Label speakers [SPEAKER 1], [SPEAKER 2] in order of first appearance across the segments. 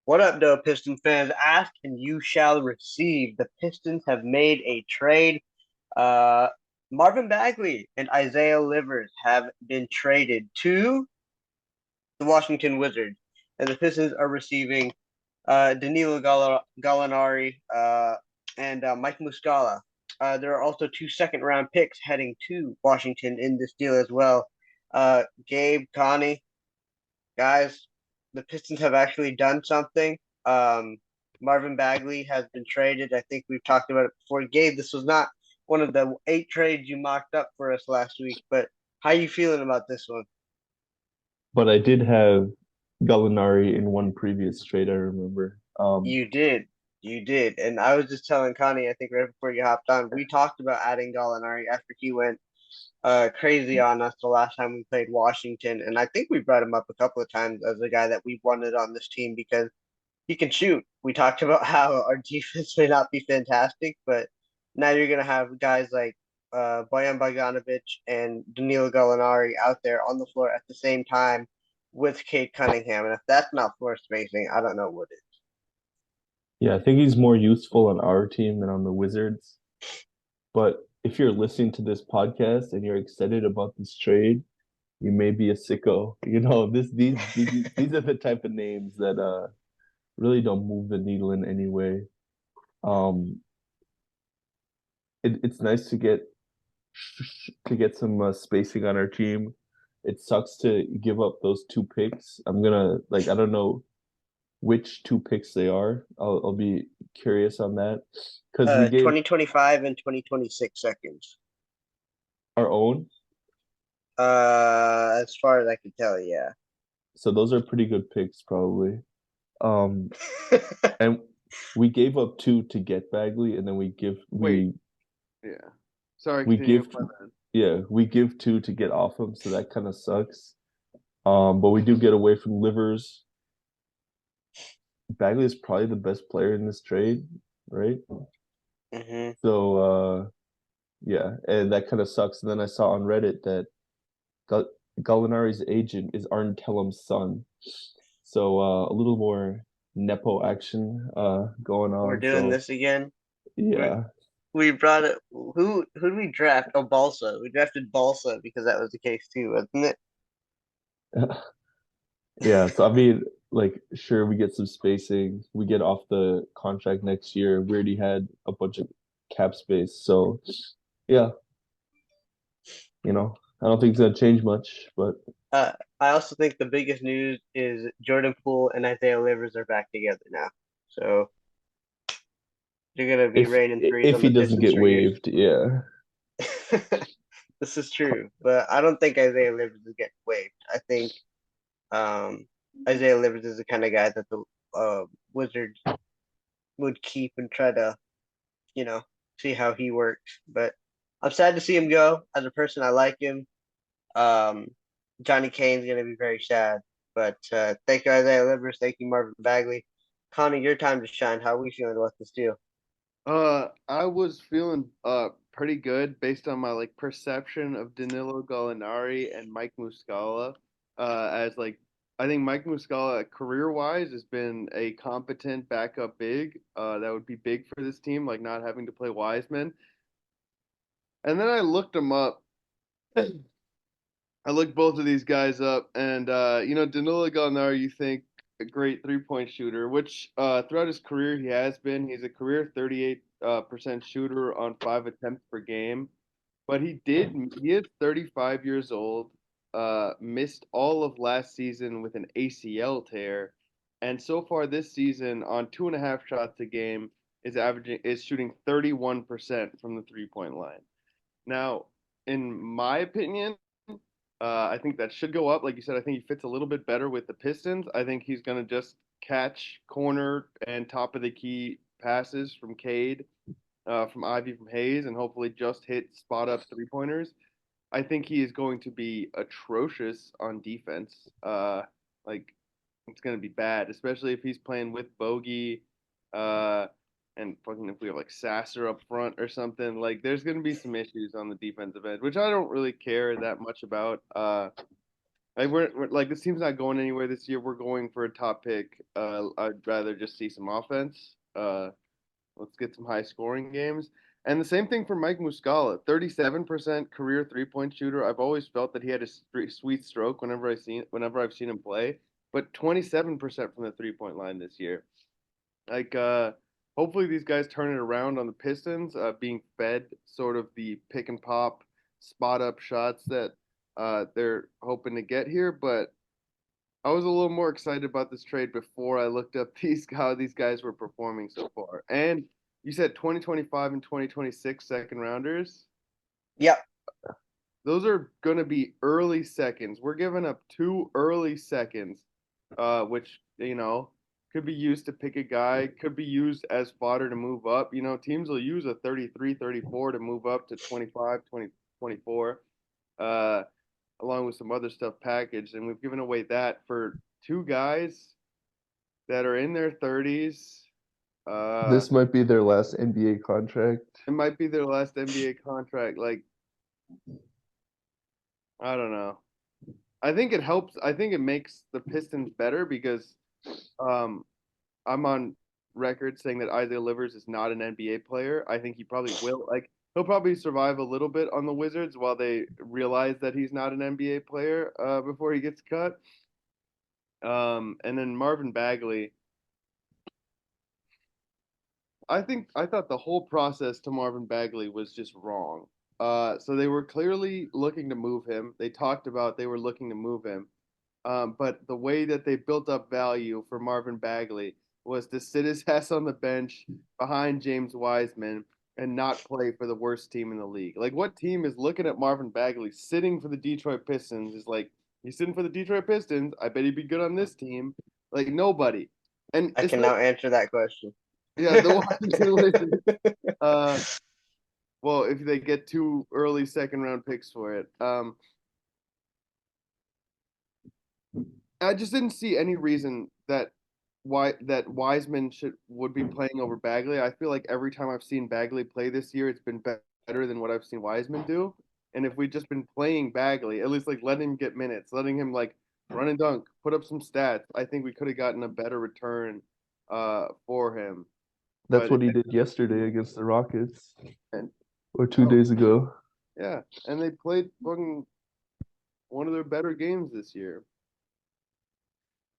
[SPEAKER 1] What up, though, Piston fans? Ask and you shall receive. The Pistons have made a trade. Uh, Marvin Bagley and Isaiah Livers have been traded to the Washington Wizards, and the Pistons are receiving Danilo Gallinari and Mike Muscala. There are also two second-round picks heading to Washington in this deal as well. Gabe, Coni, guys, the Pistons have actually done something. Um, Marvin Bagley has been traded. I think we've talked about it before. Gabe, this was not one of the 8 trades you mocked up for us last week, but how are you feeling about this one?
[SPEAKER 2] But I did have Gallinari in one previous trade, I remember.
[SPEAKER 1] You did. You did. And I was just telling Connie, I think right before you hopped on, we talked about adding Gallinari after he went crazy on us the last time we played Washington. And I think we brought him up a couple of times as a guy that we wanted on this team because he can shoot. We talked about how our defense may not be fantastic, but now you're going to have guys like Bojan Bogdanovic and Danilo Gallinari out there on the floor at the same time with Kate Cunningham. And if that's not floor spacing, I don't know what is.
[SPEAKER 2] Yeah, I think he's more useful on our team than on the Wizards. But if you're listening to this podcast and you're excited about this trade, you may be a sicko. These are the type of names that really don't move the needle in any way. Um, it's nice to get some spacing on our team. It sucks to give up those two picks. I don't know which two picks they are. I'll be curious on that because we gave
[SPEAKER 1] 2025 and 2026 seconds.
[SPEAKER 2] our own.
[SPEAKER 1] As far as I can tell, yeah.
[SPEAKER 2] So those are pretty good picks probably. Um, and we gave up two to get Bagley, and then
[SPEAKER 3] Wait, yeah. Sorry,
[SPEAKER 2] we
[SPEAKER 3] continue.
[SPEAKER 2] give
[SPEAKER 3] My bad.
[SPEAKER 2] yeah, we give two to get off him, so that kind of sucks. But we do get away from Livers. Bagley is probably the best player in this trade, right?
[SPEAKER 1] hmm
[SPEAKER 2] So yeah, and that kind of sucks. And then I saw on Reddit that Gallinari's agent is Arn Tellem's son. So a little more Nepo action going
[SPEAKER 1] We're
[SPEAKER 2] on.
[SPEAKER 1] doing
[SPEAKER 2] So
[SPEAKER 1] this again. We
[SPEAKER 2] yeah.
[SPEAKER 1] we brought it. Who did we draft? Oh, Balsa. We drafted Balsa because that was the case too, wasn't it?
[SPEAKER 2] Yeah, so I mean, like, sure, we get some spacing. We get off the contract next year. We already had a bunch of cap space. So yeah, I don't think it's gonna change much, but
[SPEAKER 1] Uh, I also think the biggest news is Jordan Poole and Isaiah Livers are back together now. So they're gonna be raining threes
[SPEAKER 2] if
[SPEAKER 1] on
[SPEAKER 2] he
[SPEAKER 1] the
[SPEAKER 2] doesn't
[SPEAKER 1] Pistons
[SPEAKER 2] get
[SPEAKER 1] for years.
[SPEAKER 2] waived, yeah.
[SPEAKER 1] This is true, but I don't think Isaiah Livers is getting waived. I think um, Isaiah Livers is the kind of guy that the Wizards would keep and try to, you know, see how he works. But I'm sad to see him go. As a person, I like him. Um, Johnny Kane's gonna be very sad. But thank you, Isaiah Livers. Thank you, Marvin Bagley. Connie, your time to shine. How are we feeling about this deal?
[SPEAKER 3] I was feeling pretty good based on my like perception of Danilo Gallinari and Mike Muscala. As like I think Mike Muscala career wise has been a competent backup big. That would be big for this team, like not having to play Wiseman. And then I looked him up. I looked both of these guys up, and Danilo Gallinari, you think a great 3-point shooter, which throughout his career he has been. He's a career 38% shooter on 5 attempts per game, but he is 35 years old. Missed all of last season with an ACL tear, and so far this season on 2.5 shots a game is shooting 31% from the 3-point line. Now, in my opinion. I think that should go up. Like you said, I think he fits a little bit better with the Pistons. I think he's going to just catch corner and top of the key passes from Cade, from Ivy, from Hayes, and hopefully just hit spot up 3 pointers. I think he is going to be atrocious on defense. Like it's going to be bad, especially if he's playing with Bogey. Uh, and fucking if we have like Sasser up front or something, like there's gonna be some issues on the defensive end, which I don't really care that much about. Like we're like this team's not going anywhere this year. We're going for a top pick. I'd rather just see some offense. Let's get some high scoring games. And the same thing for Mike Muscala, 37% career 3-point shooter. I've always felt that he had a sweet stroke whenever I've seen him play, but 27% from the 3-point line this year. Like hopefully these guys turn it around on the Pistons, being fed sort of the pick and pop spot up shots that they're hoping to get here, but I was a little more excited about this trade before I looked up how these guys were performing so far. And you said 2025 and 2026 second rounders.
[SPEAKER 1] Yep.
[SPEAKER 3] Those are going to be early seconds. We're giving up 2 early seconds, which, could be used to pick a guy, could be used as fodder to move up. Teams will use a 33, 34 to move up to 25, 20, 24. Along with some other stuff packaged, and we've given away that for two guys that are in their 30s.
[SPEAKER 2] This might be their last NBA contract.
[SPEAKER 3] It might be their last NBA contract. Like, I don't know. I think it helps. I think it makes the Pistons better because um, I'm on record saying that Isaiah Livers is not an NBA player. I think he probably will. Like, he'll probably survive a little bit on the Wizards while they realize that he's not an NBA player before he gets cut. And then Marvin Bagley, I thought the whole process to Marvin Bagley was just wrong. So they were clearly looking to move him. They talked about they were looking to move him. But the way that they built up value for Marvin Bagley was to sit his ass on the bench behind James Wiseman and not play for the worst team in the league. Like, what team is looking at Marvin Bagley sitting for the Detroit Pistons is like, he's sitting for the Detroit Pistons. I bet he'd be good on this team. Like, nobody. And
[SPEAKER 1] I
[SPEAKER 3] it's
[SPEAKER 1] can
[SPEAKER 3] not,
[SPEAKER 1] now answer that question.
[SPEAKER 3] yeah, the Washington Wizards. Uh, well, if they get 2 early second round picks for it. I just didn't see any reason that Wiseman would be playing over Bagley. I feel like every time I've seen Bagley play this year, it's been better than what I've seen Wiseman do. And if we'd just been playing Bagley, at least like letting him get minutes, letting him like run and dunk, put up some stats, I think we could have gotten a better return for him.
[SPEAKER 2] That's
[SPEAKER 3] But
[SPEAKER 2] what he did yesterday against the Rockets,
[SPEAKER 3] and,
[SPEAKER 2] or two
[SPEAKER 3] oh,
[SPEAKER 2] days ago.
[SPEAKER 3] yeah, and they played fucking one of their better games this year.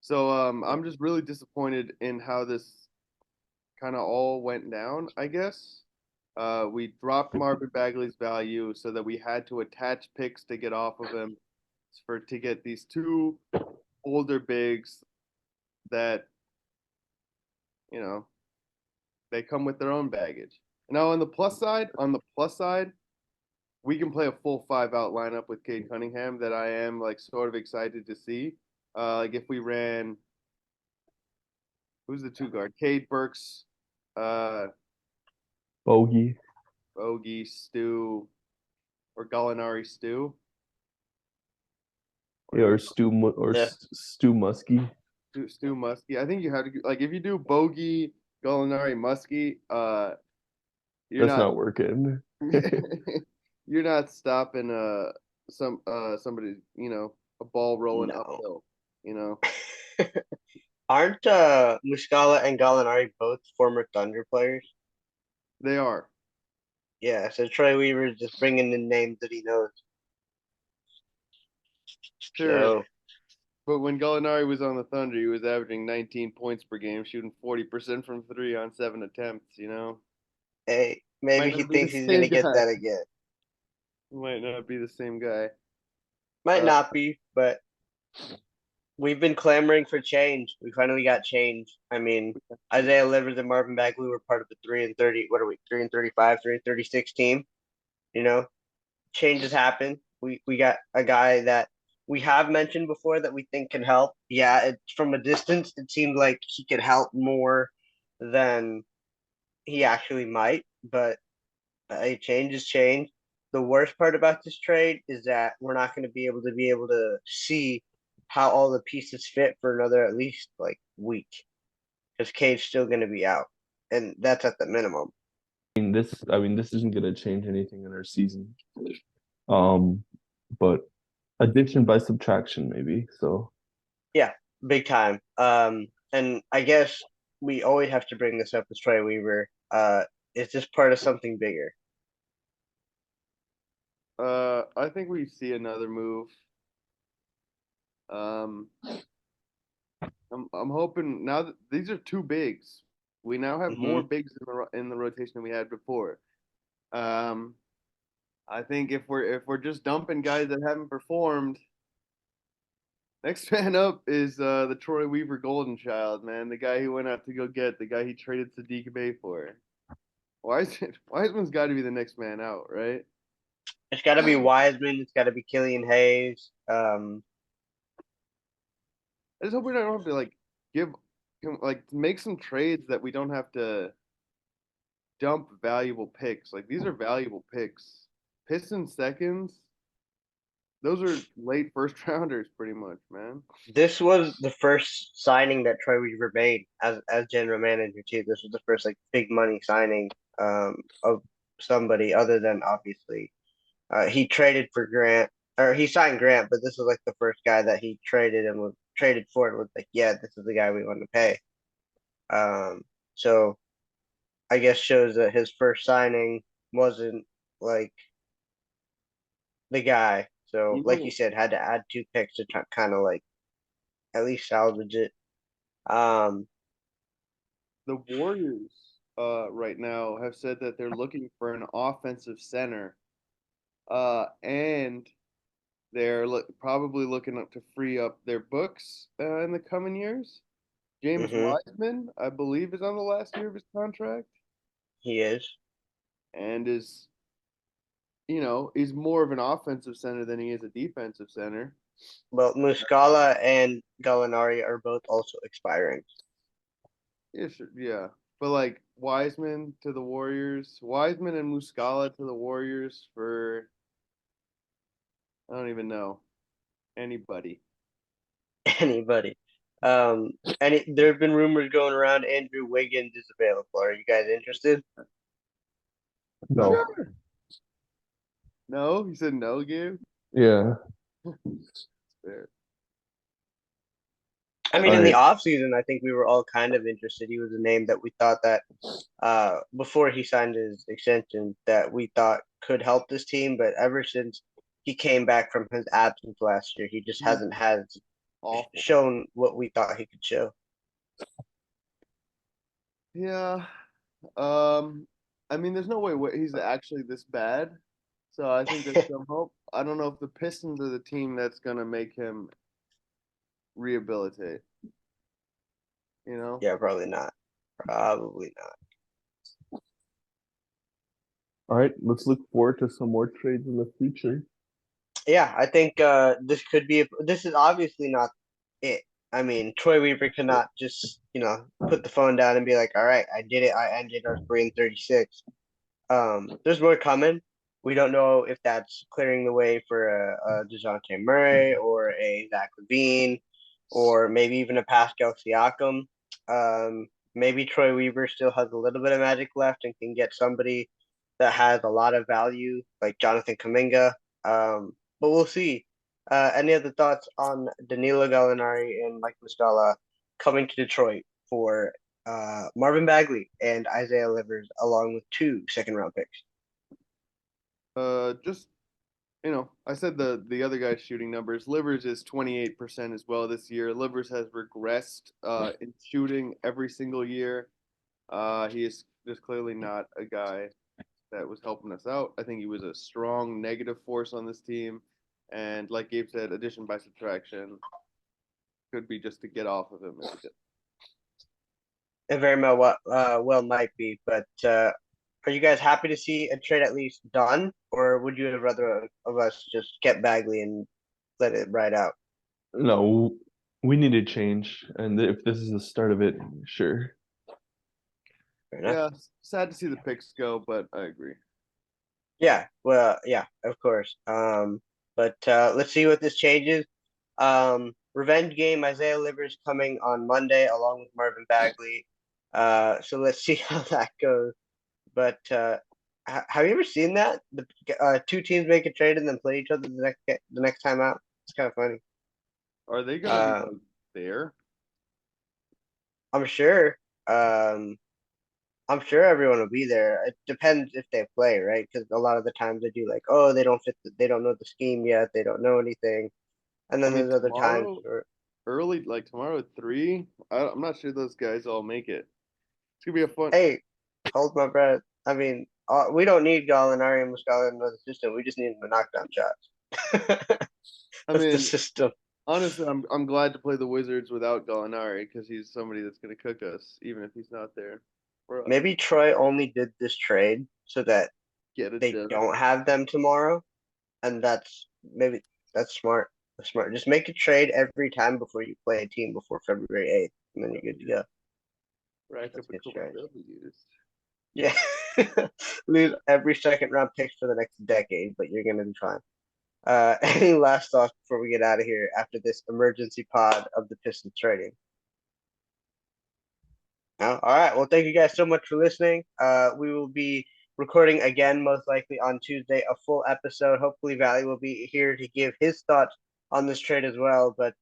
[SPEAKER 3] So I'm just really disappointed in how this kind of all went down, I guess. We dropped Marvin Bagley's value so that we had to attach picks to get off of him to get these two older bigs that, you know, they come with their own baggage. Now on the plus side, we can play a full 5 out lineup with Cade Cunningham that I am like sort of excited to see. Like if we ran, who's the two guard? Cade Burks, uh,
[SPEAKER 2] Bogey.
[SPEAKER 3] Bogey, Stu, or Gallinari Stu.
[SPEAKER 2] Yeah, or
[SPEAKER 1] Yeah.
[SPEAKER 2] Stu Muskie.
[SPEAKER 3] Stu Muskie. I think you have to like if you do Bogey, Gallinari, Muskie, you're
[SPEAKER 2] That's
[SPEAKER 3] not
[SPEAKER 2] not working.
[SPEAKER 3] you're not stopping somebody, a ball rolling
[SPEAKER 1] No.
[SPEAKER 3] uphill, you know.
[SPEAKER 1] Aren't Muscala and Gallinari both former Thunder players?
[SPEAKER 3] They are.
[SPEAKER 1] Yeah, so Troy Weaver's just bringing in names that he knows.
[SPEAKER 3] Sure.
[SPEAKER 1] So,
[SPEAKER 3] But when Gallinari was on the Thunder, he was averaging 19 points per game, shooting 40% from three on 7 attempts, you know.
[SPEAKER 1] hey, maybe
[SPEAKER 3] Might
[SPEAKER 1] he
[SPEAKER 3] not be the
[SPEAKER 1] thinks he's going
[SPEAKER 3] same
[SPEAKER 1] to get
[SPEAKER 3] guy.
[SPEAKER 1] that again.
[SPEAKER 3] Might not be the same guy.
[SPEAKER 1] Might
[SPEAKER 3] Uh,
[SPEAKER 1] not be, but we've been clamoring for change. We finally got change. I mean, Isaiah Livers and Marvin Bagley were part of the 3 and 30. What are we? 3 and 35, 3 and 36 team. You know, changes happen. We got a guy that we have mentioned before that we think can help. Yeah, it's from a distance. It seemed like he could help more than he actually might, but a change is change. The worst part about this trade is that we're not going to be able to see how all the pieces fit for another at least like week because Cade's still going to be out, and that's at the minimum.
[SPEAKER 2] I mean, this isn't gonna change anything in our season. Um, but Addition by subtraction, maybe. So
[SPEAKER 1] Yeah, big time. And I guess we always have to bring this up with Troy Weaver. Is this part of something bigger?
[SPEAKER 3] I think we see another move. Um, I'm hoping now that these are two bigs. We now have
[SPEAKER 1] Hmm.
[SPEAKER 3] more bigs in the rotation than we had before. Um, I think if we're just dumping guys that haven't performed, next man up is the Troy Weaver golden child, man, the guy who went out to go get the guy he traded Sadiq Bey for. Wiseman's got to be the next man out, right?
[SPEAKER 1] It's got to be Wiseman. It's got to be Killian Hayes.
[SPEAKER 3] I just hope we don't have to like give like make some trades that we don't have to dump valuable picks. Like these are valuable picks. Pistons seconds, those are late first rounders pretty much, man.
[SPEAKER 1] This was the first signing that Troy Weaver made as general manager too. This was the first like big money signing of somebody other than obviously he traded for Grant or he signed Grant, but this was like the first guy that he traded and was traded for and was like, yeah, this is the guy we want to pay. Um, so I guess shows that his first signing wasn't like the guy. So
[SPEAKER 3] You
[SPEAKER 1] like you
[SPEAKER 3] know
[SPEAKER 1] said, had to add two picks to kind of like at least salvage it. Um,
[SPEAKER 3] the Warriors right now have said that they're looking for an offensive center. And they're probably looking up to free up their books in the coming years. James
[SPEAKER 1] hmm
[SPEAKER 3] Wiseman, I believe, is on the last year of his contract
[SPEAKER 1] he is.
[SPEAKER 3] and is more of an offensive center than he is a defensive center.
[SPEAKER 1] Well, Muscala and Gallinari are both also expiring.
[SPEAKER 3] Yeah, sure, yeah. But like Wiseman to the Warriors, Wiseman and Muscala to the Warriors for I don't even know anybody.
[SPEAKER 1] Anybody. There have been rumors going around Andrew Wiggins is available. Are you guys interested?
[SPEAKER 2] no.
[SPEAKER 3] Sure. No, he said no, Gabe.
[SPEAKER 2] Yeah.
[SPEAKER 3] Fair.
[SPEAKER 1] I
[SPEAKER 3] I
[SPEAKER 1] mean,
[SPEAKER 2] All
[SPEAKER 1] in
[SPEAKER 3] think
[SPEAKER 1] the
[SPEAKER 2] right.
[SPEAKER 1] off season, I think we were all kind of interested. He was a name that we thought that before he signed his extension that we thought could help this team, but ever since he came back from his absence last year, he just
[SPEAKER 3] he's
[SPEAKER 1] hasn't had
[SPEAKER 3] awful.
[SPEAKER 1] shown what we thought he could show.
[SPEAKER 3] Yeah. I mean, there's no way he's actually this bad. So I think there's some hope. I don't know if the Pistons are the team that's gonna make him rehabilitate. You know?
[SPEAKER 1] Yeah, probably not. Probably not.
[SPEAKER 2] All right. Let's look forward to some more trades in the future.
[SPEAKER 1] Yeah, I think this is obviously not it. I mean, Troy Weaver cannot just, put the phone down and be like, all right, I did it. I ended our 3-36. There's more coming. We don't know if that's clearing the way for a DeJounte Murray or a Zach LaVine or maybe even a Pascal Siakam. Maybe Troy Weaver still has a little bit of magic left and can get somebody that has a lot of value, like Jonathan Kuminga. But we'll see. Any other thoughts on Danilo Gallinari and Mike Muscala coming to Detroit for Marvin Bagley and Isaiah Livers, along with 2 second-round picks?
[SPEAKER 3] Just I said the other guy's shooting numbers. Livers is 28% as well this year. Livers has regressed in shooting every single year. He is just clearly not a guy that was helping us out. I think he was a strong negative force on this team. And like Gabe said, addition by subtraction could be just to get off of him.
[SPEAKER 1] It very well might be, but are you guys happy to see a trade at least done, or would you have rather of us just get Bagley and let it ride out?
[SPEAKER 2] No, we need a change. And if this is the start of it, sure.
[SPEAKER 1] Fair enough.
[SPEAKER 3] Yeah, sad to see the picks go, but I agree.
[SPEAKER 1] Yeah, well, yeah, of course. But let's see what this changes. Revenge game, Isaiah Livers coming on Monday along with Marvin Bagley. So let's see how that goes. But have you ever seen that? The 2 teams make a trade and then play each other the next time out? It's kind of funny.
[SPEAKER 3] Are they gonna be
[SPEAKER 1] Um,
[SPEAKER 3] there?
[SPEAKER 1] I'm sure. Um, I'm sure everyone will be there. It depends if they play, right? Because a lot of the times they do like, oh, they don't fit, they don't know the scheme yet, they don't know anything, and
[SPEAKER 3] I
[SPEAKER 1] then
[SPEAKER 3] mean,
[SPEAKER 1] there's other times
[SPEAKER 3] tomorrow,
[SPEAKER 1] where,
[SPEAKER 3] early, like tomorrow at 3. I'm not sure those guys all make it. It's gonna be a fun.
[SPEAKER 1] hey, hold my breath. I mean, we don't need Gallinari and Muscala in the system. We just need him to knock down shots.
[SPEAKER 3] I
[SPEAKER 1] That's the
[SPEAKER 3] mean,
[SPEAKER 1] system.
[SPEAKER 3] honestly, I'm glad to play the Wizards without Gallinari because he's somebody that's gonna cook us, even if he's not there for us.
[SPEAKER 1] Maybe Troy only did this trade so that
[SPEAKER 3] Get it
[SPEAKER 1] they
[SPEAKER 3] done.
[SPEAKER 1] don't have them tomorrow, and that's smart. That's smart. Just make a trade every time before you play a team before February 8th, and then you're good to go.
[SPEAKER 3] Rack up
[SPEAKER 1] That's
[SPEAKER 3] a
[SPEAKER 1] good
[SPEAKER 3] couple
[SPEAKER 1] strategy.
[SPEAKER 3] W's.
[SPEAKER 1] Yeah. Lose every second round picks for the next decade, but you're gonna be fine. Any last thoughts before we get out of here after this emergency pod of the Pistons trading? No? All right. Well, thank you guys so much for listening. We will be recording again, most likely on Tuesday, a full episode. Hopefully, Valley will be here to give his thoughts on this trade as well. But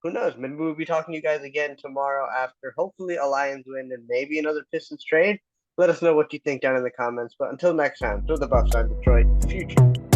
[SPEAKER 1] who knows? Maybe we'll be talking to you guys again tomorrow after hopefully a Lions win and maybe another Pistons trade. Let us know what you think down in the comments. But until next time, throw the Buffs on Detroit, the future.